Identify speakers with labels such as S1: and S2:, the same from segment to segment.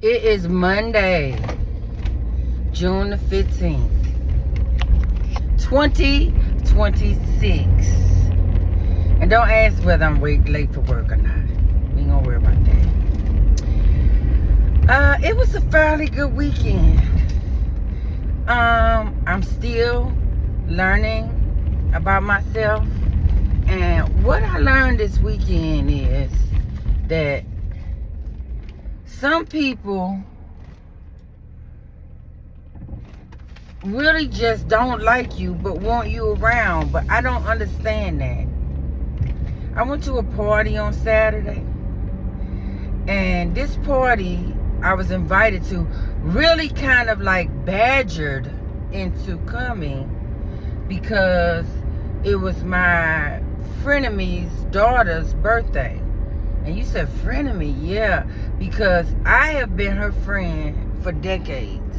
S1: It is Monday, June the 15th, 2026. And don't ask whether I'm late for work or not. We ain't gonna worry about that. It was a fairly good weekend. I'm still learning about myself. And what I learned this weekend is that some people really just don't like you but want you around. But I don't understand that. I went to a party on Saturday, and this party I was invited to really kind of like badgered into coming because it was my frenemy's daughter's birthday. And you said frenemy? Yeah, because I have been her friend for decades,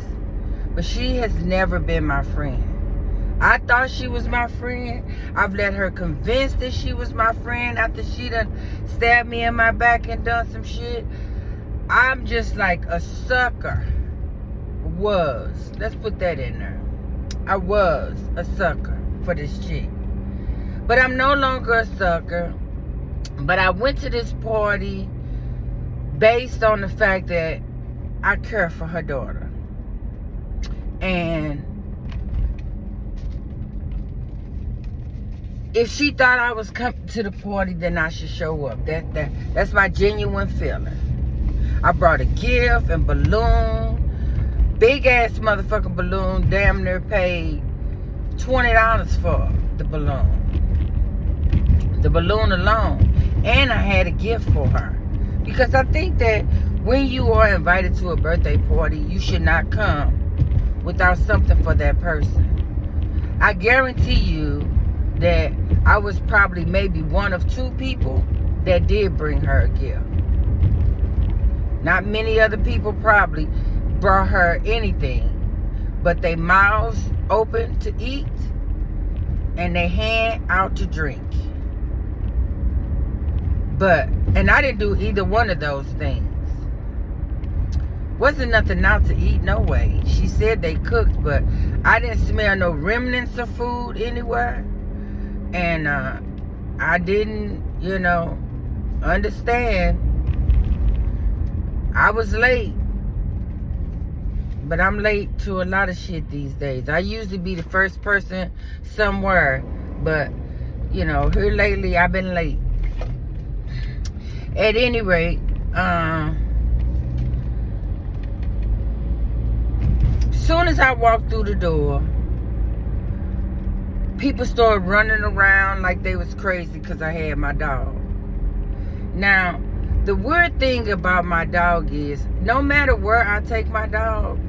S1: but she has never been my friend. I thought she was my friend. I've let her convince that she was my friend after she done stabbed me in my back and done some shit. I'm just like a sucker. Let's put that in there. I was a sucker for this chick. But I'm no longer a sucker. But I went to this party based on the fact that I care for her daughter. And if she thought I was coming to the party, then I should show up. That's my genuine feeling. I brought a gift and balloon. Big ass motherfucking balloon. Damn near paid $20 for the balloon. The balloon alone. And I had a gift for her. Because I think that when you are invited to a birthday party, you should not come without something for that person. I guarantee you that I was probably maybe one of two people that did bring her a gift. Not many other people probably brought her anything, but they mouths open to eat and they hand out to drink. And I didn't do either one of those things. Wasn't nothing out to eat, no way. She said they cooked, but I didn't smell no remnants of food anywhere. And I didn't, understand. I was late. But I'm late to a lot of shit these days. I usually be the first person somewhere. But, here lately I've been late. At any rate, soon as I walked through the door, people started running around like they was crazy because I had my dog. Now, the weird thing about my dog is, no matter where I take my dog,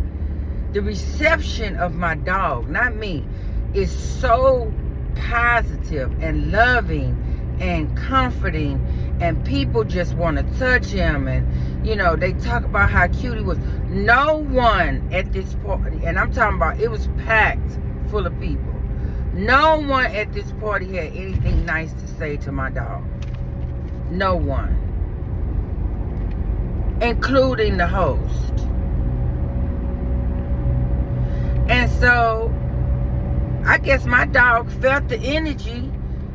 S1: the reception of my dog, not me, is so positive and loving and comforting, and people just want to touch him, and they talk about how cute he was. No one at this party, and I'm talking about it was packed full of people, no one at this party had anything nice to say to my dog. No one, including the host. And so I guess my dog felt the energy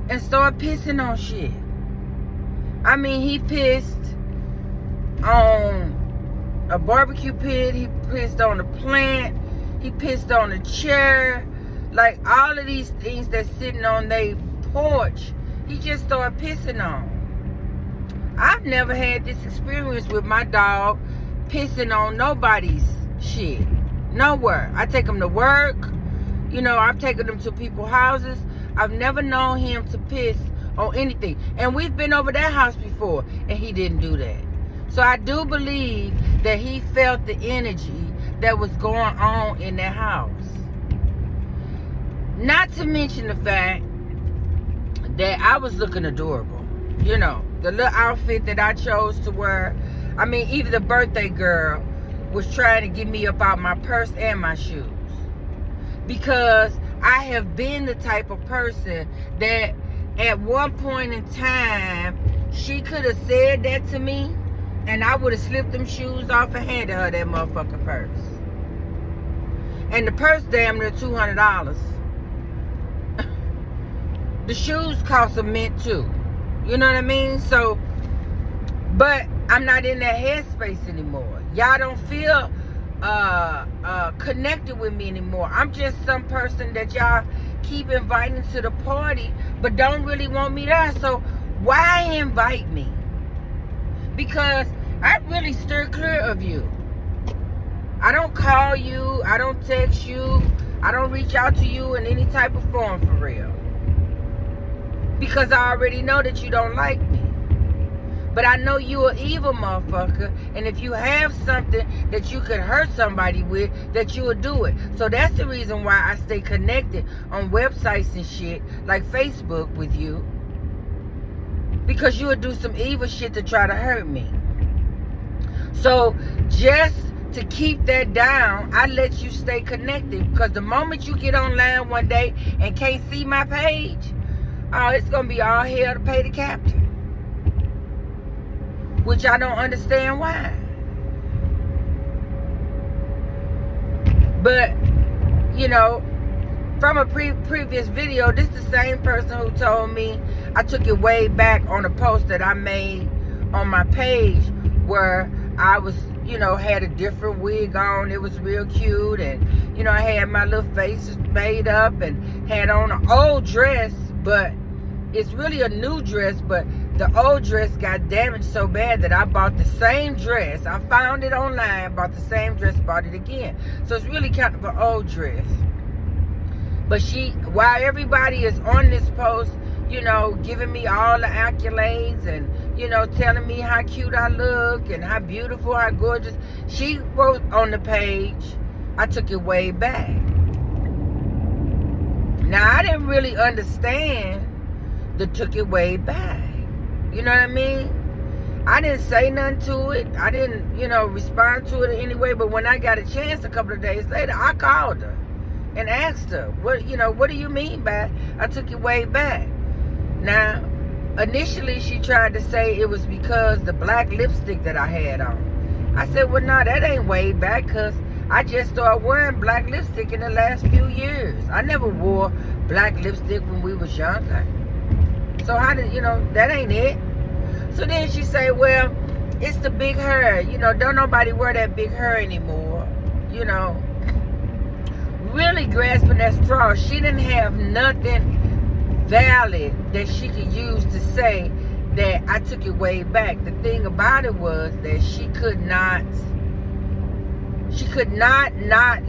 S1: and started pissing on shit. I mean, he pissed on a barbecue pit. He pissed on a plant. He pissed on a chair. Like, all of these things that's sitting on their porch, he just started pissing on. I've never had this experience with my dog pissing on nobody's shit. Nowhere. I take him to work. I've taken him to people's houses. I've never known him to piss on anything. And we've been over that house before, and he didn't do that. So I do believe that he felt the energy that was going on in that house. Not to mention the fact that I was looking adorable. The little outfit that I chose to wear. I mean, even the birthday girl was trying to get me up out my purse and my shoes. Because I have been the type of person that at one point in time, she could have said that to me And I would have slipped them shoes off and handed her that motherfucking purse. And the purse damn near $200. The shoes cost a mint too. You know what I mean? So, but I'm not in that headspace anymore. Y'all don't feel connected with me anymore. I'm just some person that y'all keep inviting to the party, but don't really want me there. So why invite me? Because I really steer clear of you. I don't call you. I don't text you. I don't reach out to you in any type of form for real. Because I already know that you don't like me. But I know you an evil motherfucker. And if you have something that you could hurt somebody with, that you would do it. So that's the reason why I stay connected on websites and shit like Facebook with you. Because you would do some evil shit to try to hurt me. So just to keep that down, I let you stay connected. Because the moment you get online one day and can't see my page, oh, it's going to be all hell to pay the captain. Which I don't understand why. But, you know, from a previous video, this is the same person who told me, I took it way back on a post that I made on my page where I was, you know, had a different wig on. It was real cute. And, you know, I had my little face made up and had on an old dress, but it's really a new dress, but the old dress got damaged so bad that I bought the same dress. I found it online, bought the same dress, bought it again. So it's really kind of an old dress. But while everybody is on this post, you know, giving me all the accolades and, you know, telling me how cute I look and how beautiful, how gorgeous, she wrote on the page, I took it way back. Now, I didn't really understand the took it way back. You know what I mean? I didn't say nothing to it. I didn't, you know, respond to it in any way. But when I got a chance a couple of days later, I called her and asked her, what do you mean by I took it way back? Now, initially she tried to say it was because the black lipstick that I had on. I said, well, no, that ain't way back, because I just started wearing black lipstick in the last few years. I never wore black lipstick when we was younger. So how did, you know, that ain't it. So then she say, well, it's the big hair. You know, don't nobody wear that big hair anymore. You know, really grasping that straw. She didn't have nothing valid that she could use to say that I took it way back. The thing about it was that she could not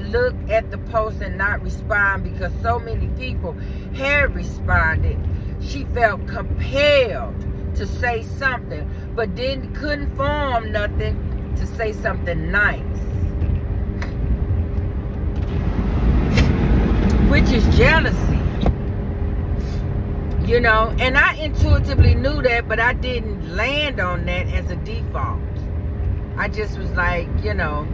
S1: look at the post and not respond because so many people had responded. She felt compelled to say something, but then couldn't form nothing to say something nice. Which is jealousy. You know, and I intuitively knew that, but I didn't land on that as a default. I just was like, you know,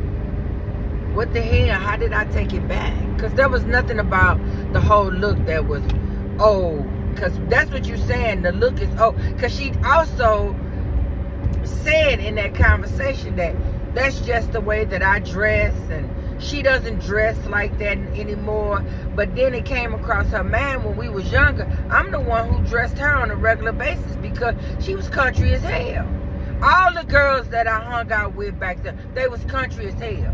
S1: what the hell? How did I take it back? Because there was nothing about the whole look that was, oh, because that's what you're saying, the look is, oh, because she also said in that conversation that that's just the way that I dress, and she doesn't dress like that anymore. But then it came across her mind when we was younger, I'm the one who dressed her on a regular basis because she was country as hell. All the girls that I hung out with back then, they was country as hell.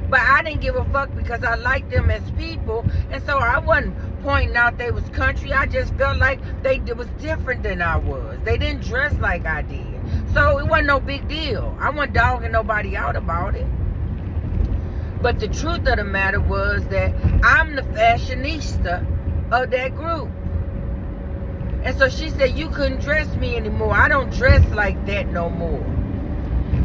S1: But I didn't give a fuck because I liked them as people, and so I wasn't pointing out they was country. I just felt like they was different than I was. They didn't dress like I did. So it wasn't no big deal. I wasn't dogging nobody out about it. But the truth of the matter was that I'm the fashionista of that group. And so she said, you couldn't dress me anymore. I don't dress like that no more.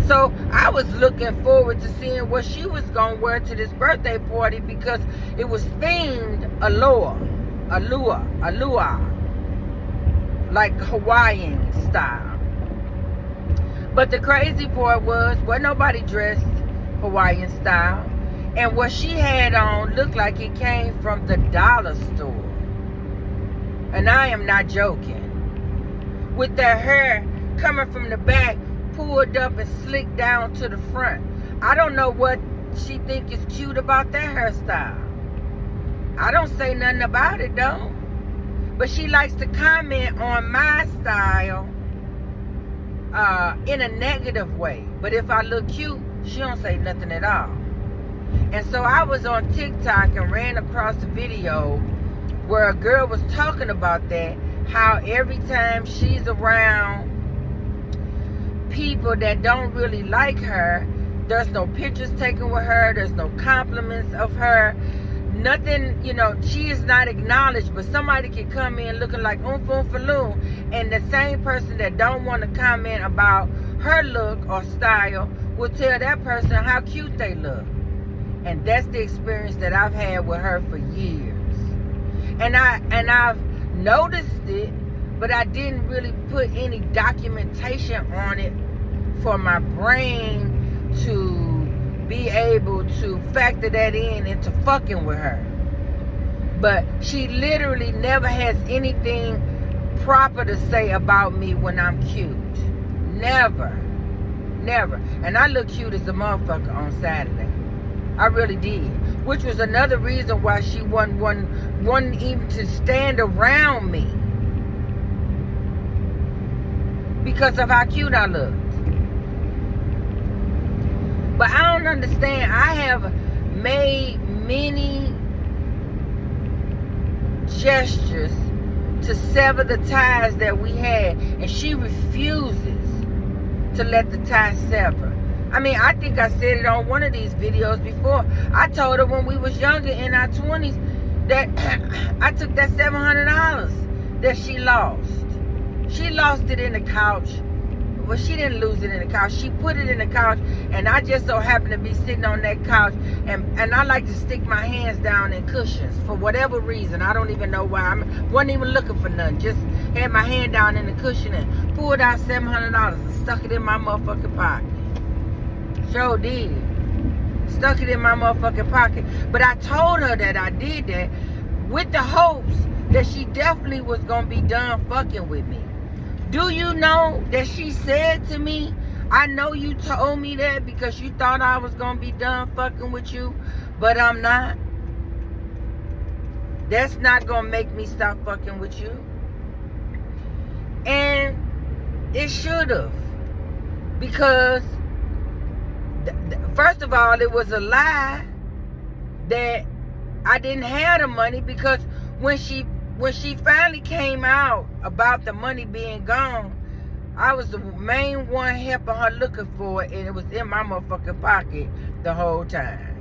S1: So I was looking forward to seeing what she was going to wear to this birthday party because it was themed Aloha, like Hawaiian style. But the crazy part was, nobody dressed Hawaiian style. And what she had on looked like it came from the dollar store. And I am not joking. With their hair coming from the back, pulled up and slicked down to the front. I don't know what she think is cute about that hairstyle. I don't say nothing about it though. But she likes to comment on my style in a negative way. But if I look cute, she don't say nothing at all. And so I was on TikTok and ran across a video where a girl was talking about that, how every time she's around people that don't really like her, there's no pictures taken with her, there's no compliments of her, nothing, you know, she is not acknowledged. But somebody can come in looking like Faloo, and the same person that don't want to comment about her look or style will tell that person how cute they look. And that's the experience that I've had with her for years. And I've noticed it, but I didn't really put any documentation on it for my brain to be able to factor that in into fucking with her. But she literally never has anything proper to say about me when I'm cute. Never. And I look cute as a motherfucker on Saturday. I really did. Which was another reason why she wasn't even to stand around me. Because of how cute I looked. But I don't understand. I have made many gestures to sever the ties that we had, and she refuses to let the ties sever. I mean, I think I said it on one of these videos before. I told her when we was younger in our 20s that I took that $700 that she lost. She lost it in the couch. Well, she didn't lose it in the couch. She put it in the couch, and I just so happened to be sitting on that couch, and I like to stick my hands down in cushions for whatever reason. I don't even know why. I wasn't even looking for nothing. Just had my hand down in the cushion and pulled out $700 and stuck it in my motherfucking pocket. Sure did. Stuck it in my motherfucking pocket. But I told her that I did that with the hopes that she definitely was going to be done fucking with me. Do you know that she said to me, I know you told me that because you thought I was going to be done fucking with you, but I'm not. That's not going to make me stop fucking with you. And it should have. Because first of all, it was a lie that I didn't have the money, because when she finally came out about the money being gone, I was the main one helping her looking for it, and it was in my motherfucking pocket the whole time.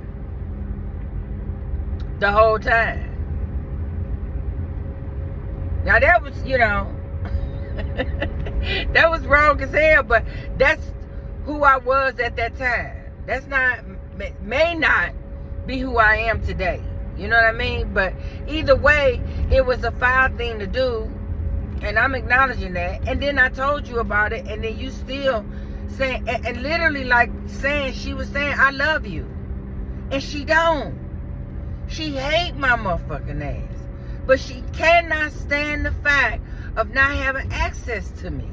S1: The whole time. Now that was, you know, that was wrong as hell, but that's who I was at that time. That's not, may not be who I am today. You know what I mean? But either way, it was a foul thing to do, and I'm acknowledging that. And then I told you about it, and then you still saying, and literally like saying, she was saying, I love you. And she don't. She hate my motherfucking ass. But she cannot stand the fact of not having access to me.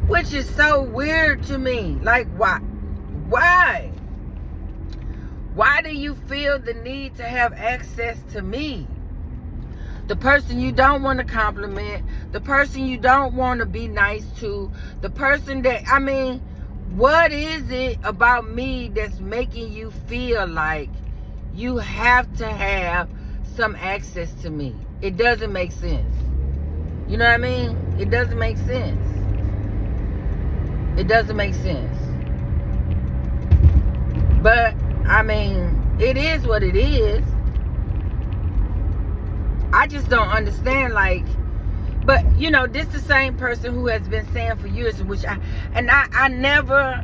S1: Which is so weird to me. Like, why? Why? Why do you feel the need to have access to me? The person you don't want to compliment, the person you don't want to be nice to, the person that, I mean, what is it about me that's making you feel like you have to have some access to me? It doesn't make sense. You know what I mean? It doesn't make sense. It doesn't make sense. But, I mean, it is what it is. I just don't understand, like, but, you know, this the same person who has been saying for years, which I never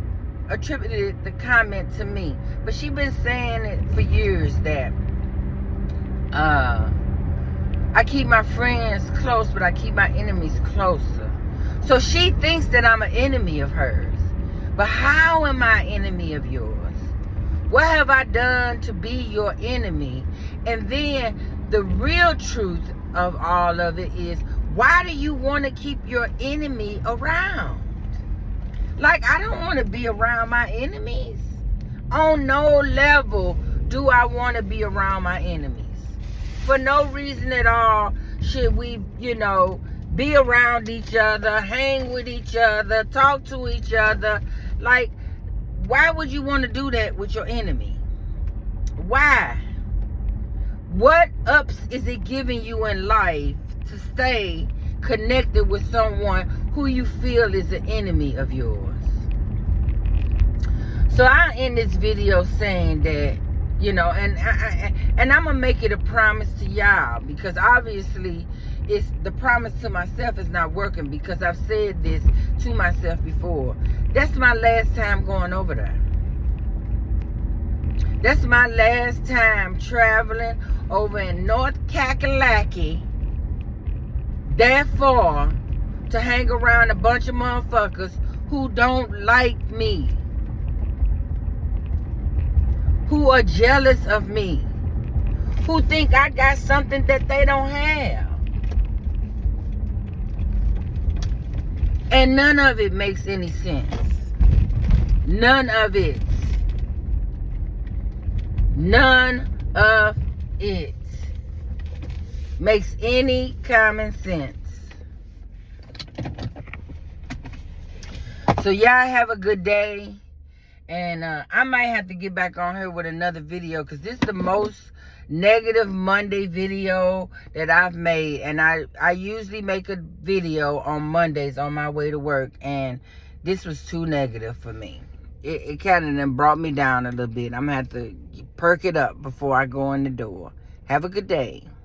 S1: attributed the comment to me, but she been saying it for years that I keep my friends close, but I keep my enemies closer. So she thinks that I'm an enemy of hers. But how am I an enemy of yours? What have I done to be your enemy? And then the real truth of all of it is, why do you want to keep your enemy around? Like, I don't want to be around my enemies. On no level do I want to be around my enemies. For no reason at all should we, be around each other, hang with each other, talk to each other. Like, why would you want to do that with your enemy? Why? What ups is it giving you in life to stay connected with someone who you feel is an enemy of yours? So I end this video saying that, and I'm gonna make it a promise to y'all, because obviously it's the promise to myself is not working, because I've said this to myself before. That's my last time going over there. That's my last time traveling over in North Kakalaki that far to hang around a bunch of motherfuckers who don't like me, who are jealous of me, who think I got something that they don't have. And none of it makes any sense. None of it. None of it makes any common sense. So y'all have a good day. And I might have to get back on here with another video, because this is the most negative Monday video that I've made. And I usually make a video on Mondays on my way to work, and this was too negative for me. It kind of brought me down a little bit. I'm going to have to perk it up before I go in the door. Have a good day.